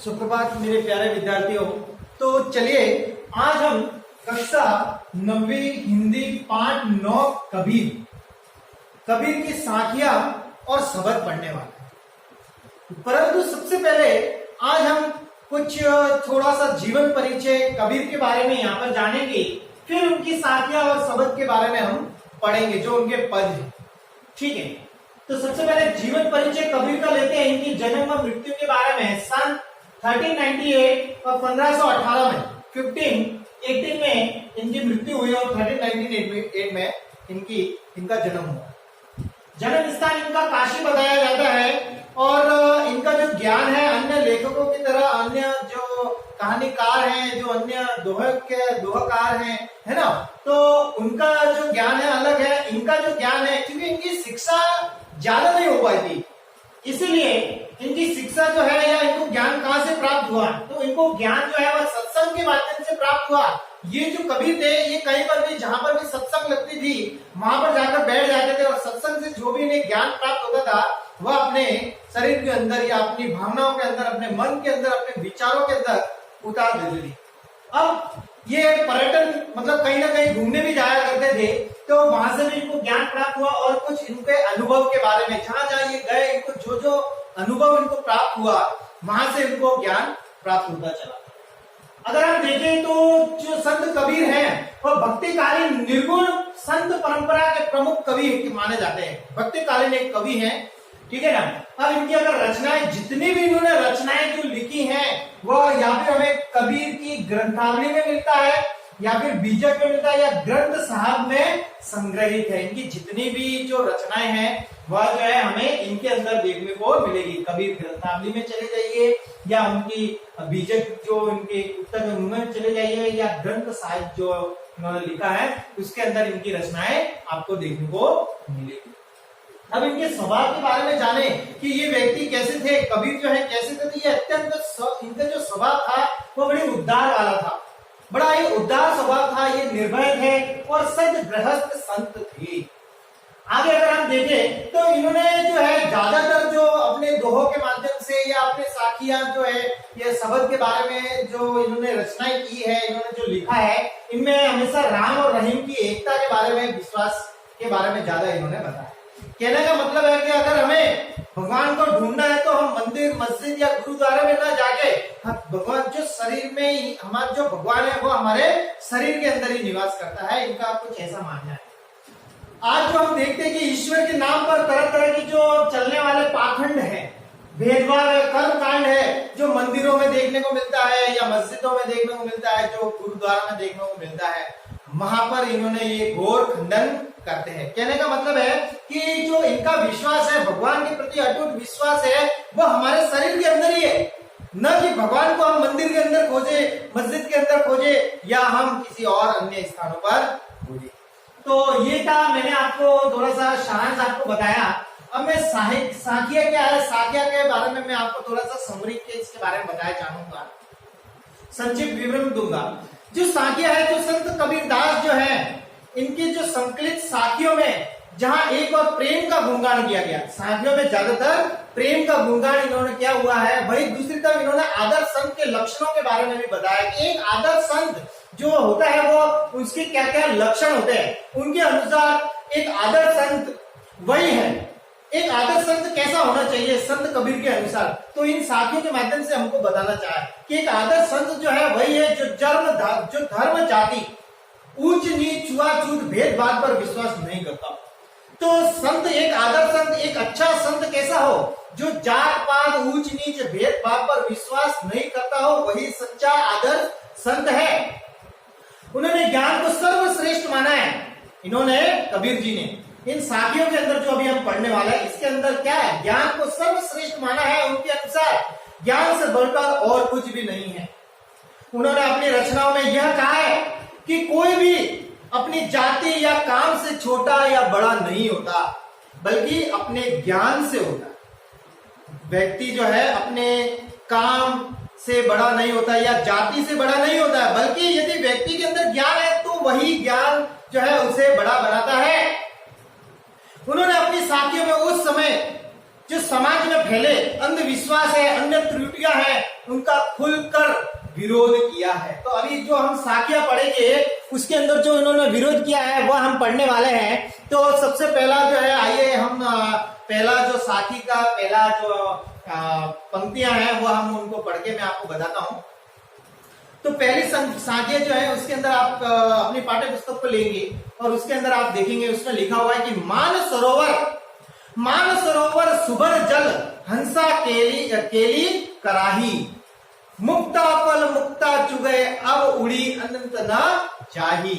सुप्रभात मेरे प्यारे विद्यार्थियों। तो चलिए आज हम कक्षा 9वीं हिंदी पाठ 9 कबीर कबीर की साखियां और शब्द पढ़ने वाले हैं। परंतु सबसे पहले आज हम कुछ थोड़ा सा जीवन परिचय कबीर के बारे में यहाँ पर जानेंगे, फिर उनकी साखियां और शब्द के बारे में हम पढ़ेंगे जो उनके पद है। ठीक है, तो सबसे पहले जीवन परिचय कबीर का लेते हैं। इनकी जन्म व मृत्यु के बारे में सन 1398 और 1518 में 1518 में इनकी मृत्यु हुई और 1398 में इनका जन्म हुआ। जन्म स्थान इनका काशी बताया जाता है और इनका जो ज्ञान है अन्य लेखकों की तरह अन्य जो कहानीकार हैं, जो अन्य दोहकार हैं, है ना, तो उनका जो ज्ञान है अलग है। इनका जो ज्ञान है, क्योंकि इनकी शिक्षा ज्यादा नहीं हो पाई थी, इसीलिए इनकी शिक्षा जो है या इनको ज्ञान कहां से प्राप्त हुआ, तो इनको ज्ञान जो है वह सत्संग के माध्यम से प्राप्त हुआ। ये जो कबीर थे ये कहीं पर भी जहां पर भी सत्संग लगती थी वहां पर जाकर बैठ जाते थे और सत्संग से जो भी इन्हें ज्ञान प्राप्त होता था वह अपने शरीर के अंदर या अपनी भावनाओं के अंदर, अपने मन के अंदर, अपने विचारों के अंदर उतार देते थे। अब ये पर्यटन मतलब कहीं ना कहीं घूमने भी जाया करते थे, तो वहां से भी इनको ज्ञान प्राप्त हुआ और कुछ इनके अनुभव के बारे में जहां जहां ये गए इनको जो जो अनुभव इनको प्राप्त हुआ वहां से इनको ज्ञान प्राप्त होता चला। अगर हम देखें तो जो संत कबीर हैं वह भक्तिकालीन निर्गुण संत परंपरा के प्रमुख कवि माने जाते हैं। भक्तिकालीन एक कवि हैं, ठीक है ना। अब इनकी अगर रचनाएं जितनी भी इन्होंने रचनाएं जो लिखी हैं वह या फिर हमें कबीर की ग्रंथावली में मिलता है या फिर बीजक में मिलता है या ग्रंथ साहब में संग्रहित है। इनकी जितनी भी जो रचनाएं हैं वह जो है हमें इनके अंदर देखने को मिलेगी। कबीर ग्रंथावली में चले जाइए या उनकी बीजक जो इनके पुस्तक है उनमें चले जाइए या ग्रंथ साहिब जो उन्होंने लिखा है उसके अंदर इनकी रचनाएं आपको देखने को मिलेगी। अब इनके स्वभाव के बारे में जाने कि ये व्यक्ति कैसे थे, कबीर जो है कैसे थे। ये अत्यंत इनका जो स्वभाव था वो बड़ी उदार वाला था, बड़ा ही उदार स्वभाव था। ये निर्भय थे और सद गृहस्थ संत थे। आगे अगर हम देखें तो इन्होंने जो है ज्यादातर जो अपने दोहों के माध्यम से या अपने साखियां जो है ये शब्द के बारे में जो इन्होंने रचनाएं की है, इन्होंने जो लिखा है, इनमें हमेशा राम और रहीम की एकता के बारे में, विश्वास के बारे में ज्यादा इन्होंने बताया। कहने का मतलब है कि अगर हमें भगवान को ढूंढना है तो हम मंदिर, मस्जिद या गुरुद्वारे में ना जाके भगवान जो शरीर में हमारा जो भगवान है वो हमारे शरीर के अंदर ही निवास करता है। इनका कुछ ऐसा मानना है। आज जो हम देखते हैं कि ईश्वर के नाम पर तरह तरह की जो चलने वाले पाखंड है, भेदभाव है, कर्म कांड है, जो मंदिरों में देखने को मिलता है या मस्जिदों में देखने को मिलता है, जो गुरुद्वारा में देखने को मिलता है, वहां पर इन्होंने ये घोर खंडन करते हैं। कहने का मतलब है कि जो इनका विश्वास है, भगवान के प्रति अटूट विश्वास है, वो हमारे शरीर के अंदर ही है, न कि भगवान को हम मंदिर के अंदर खोजे, मस्जिद के अंदर खोजे या हम किसी और अन्य स्थानों पर खोजे। तो ये था, मैंने आपको थोड़ा सा सारांश आपको बताया। अब मैं साखिया क्या है, साखिया के बारे में मैं आपको थोड़ा सा समरी के इसके बारे में बताया चाहूंगा, संक्षिप्त विवरण दूंगा। जो साखिया है, जो संत कबीरदास जो है, इनके जो संकलित साखियों में जहां एक और प्रेम का गुणगान किया गया, साखियों में ज्यादातर प्रेम का गुणगान इन्होंने किया हुआ है। वही दूसरी तरफ इन्होंने आदर्श संत के लक्षणों के बारे में भी बताया कि एक आदर्श संत जो होता है वो उसके क्या क्या लक्षण होते हैं। उनके अनुसार एक आदर्श संत वही है, एक आदर्श संत कैसा होना चाहिए संत कबीर के अनुसार। तो इन साखियों के माध्यम से हमको बताना चाहे कि एक आदर्श संत जो है वही है जो धर्म जाति ऊंच नीच छुआछूत भेदभाव पर विश्वास नहीं करता। तो संत, एक आदर्श संत, एक अच्छा संत कैसा हो, जो जात पात ऊंच नीच भेदभाव पर विश्वास नहीं करता हो, वही सच्चा आदर्श संत है। उन्होंने ज्ञान को सर्वश्रेष्ठ माना है। इन्होंने, कबीर जी ने, इन साखियों के अंदर जो अभी हम पढ़ने वाले हैं इसके अंदर क्या है, ज्ञान को सर्वश्रेष्ठ माना है। उनके अनुसार ज्ञान से बढ़कर और कुछ भी नहीं है। उन्होंने अपनी रचनाओं में यह कहा है कि कोई भी अपनी जाति या काम से छोटा या बड़ा नहीं होता, बल्कि अपने ज्ञान से होता। व्यक्ति जो है अपने काम से बड़ा नहीं होता या जाति से बड़ा नहीं होता है, बल्कि यदि व्यक्ति के अंदर ज्ञान है तो वही ज्ञान जो है उसे बड़ा बनाता है। उन्होंने अपनी साखियों में उस समय जो समाज में फैले अंधविश्वास है, अन्य त्रुटि गोपियां हैं उनका खुलकर विरोध किया है। तो अभी जो हम साखियां पढ़ेंगे उसके अंदर जो इन्होंने विरोध किया है वह हम पढ़ने वाले हैं। तो सबसे पहला जो है, आइए हम पहला जो साखी का पहला जो पंक्तियां हैं वह हम उनको पढ़ के मैं आपको बताता हूं। तो पहली साखियां जो है उसके अंदर आप अपनी पाठ्य पुस्तक को लेंगे और उसके अंदर आप देखेंगे उसमें लिखा हुआ है कि मान सरोवर सुभर जल हंसा केली कराही, मुक्ता पल मुक्ता चुगे अब उड़ी अनंत न चाही।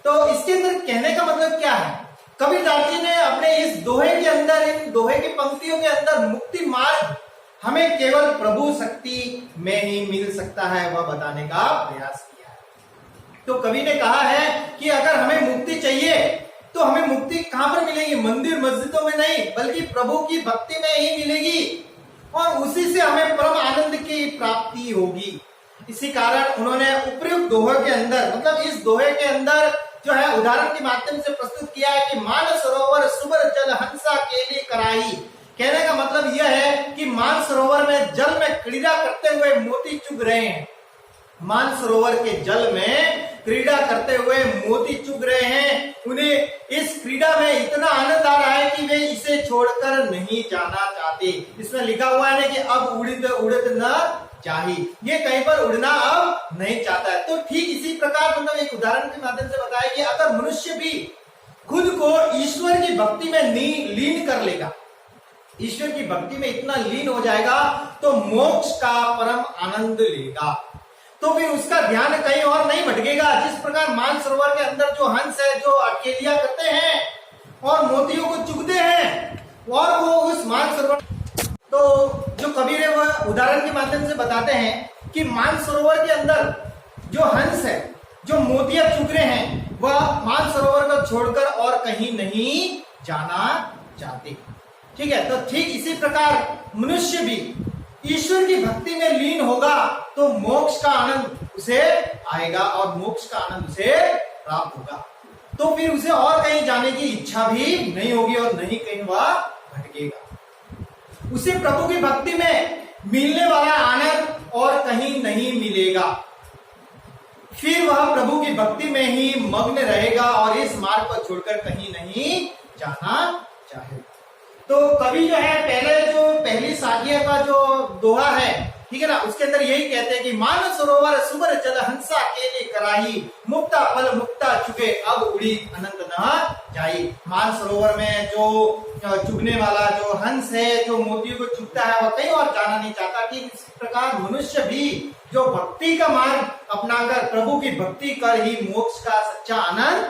तो इसके अंदर कहने का मतलब क्या है? कबीरदास जी ने अपने इस दोहे के अंदर, इन दोहे की पंक्तियों के अंदर मुक्ति मार्ग हमें केवल प्रभु शक्ति में ही मिल सकता है वह बताने का प्रयास किया है। तो कवि ने कहा है कि अगर हमें मुक्ति चाहिए तो हमें मुक्ति कहां पर मिलेगी? मंदिर मस्जिदों में नहीं, बल्कि प्रभु की भक्ति में ही मिलेगी और उसी से हमें परम आनंद की प्राप्ति होगी। इसी कारण उन्होंने उपयुक्त दोहे के अंदर, मतलब इस दोहे के अंदर जो है उदाहरण के माध्यम से प्रस्तुत किया है कि मान सरोवर सुबर जल हंसा केली कराई। कहने का मतलब यह है कि मान सरोवर में जल में क्रीड़ा करते हुए मोती चुग रहे हैं। मान सरोवर के जल में क्रीड़ा करते हुए मोती चुग रहे हैं। उन्हें इस क्रीड़ा में इतना आनंद आ रहा है कि वे इसे छोड़कर नहीं जाना चाहते। इसमें लिखा हुआ है ना कि अब उड़त न चाहिए, ये कहीं पर उड़ना अब नहीं चाहता है। तो ठीक इसी प्रकार मतलब एक उदाहरण के माध्यम से बताया कि अगर मनुष्य भी खुद को ईश्वर की भक्ति में लीन कर लेगा, ईश्वर की भक्ति में इतना लीन हो जाएगा तो मोक्ष का परम आनंद लेगा। तो फिर उसका ध्यान कहीं और नहीं भटकेगा। जिस प्रकार मान सरोवर के अंदर जो हंस है, जो अकेलिया करते हैं और मोतियों को चुगते हैं और वो उस मान सरोवर, तो जो कबीर है वह उदाहरण के माध्यम से बताते हैं कि मान सरोवर के अंदर जो हंस है, जो मोतियां चुग रहे हैं, वह मान सरोवर को छोड़कर और कहीं नहीं जाना चाहते। ठीक है, तो ठीक इसी प्रकार मनुष्य भी ईश्वर की भक्ति में लीन होगा तो मोक्ष का आनंद उसे आएगा और मोक्ष का आनंद उसे प्राप्त होगा। तो फिर उसे और कहीं जाने की इच्छा भी नहीं होगी और नहीं कहीं वह भटकेगा। उसे प्रभु की भक्ति में मिलने वाला आनंद और कहीं नहीं मिलेगा। फिर वह प्रभु की भक्ति में ही मग्न रहेगा और इस मार्ग को छोड़कर कहीं नहीं जाना चाहेगा। तो कवि जो है पहली साखिया का जो दोहा है, ठीक है ना, उसके अंदर यही कहते हैं कि मान सरोवर सुबर जल हंसा केली कराही, मुक्ता फल मुक्ता चुके अब उड़ी अनंत न जाई। मान सरोवर में जो चुगने वाला जो हंस है, जो मोतियों को चुगता है, वह कहीं और जाना नहीं चाहता। ठीक इसी प्रकार मनुष्य भी जो भक्ति का मार्ग अपनाकर प्रभु की भक्ति कर ही मोक्ष का सच्चा आनंद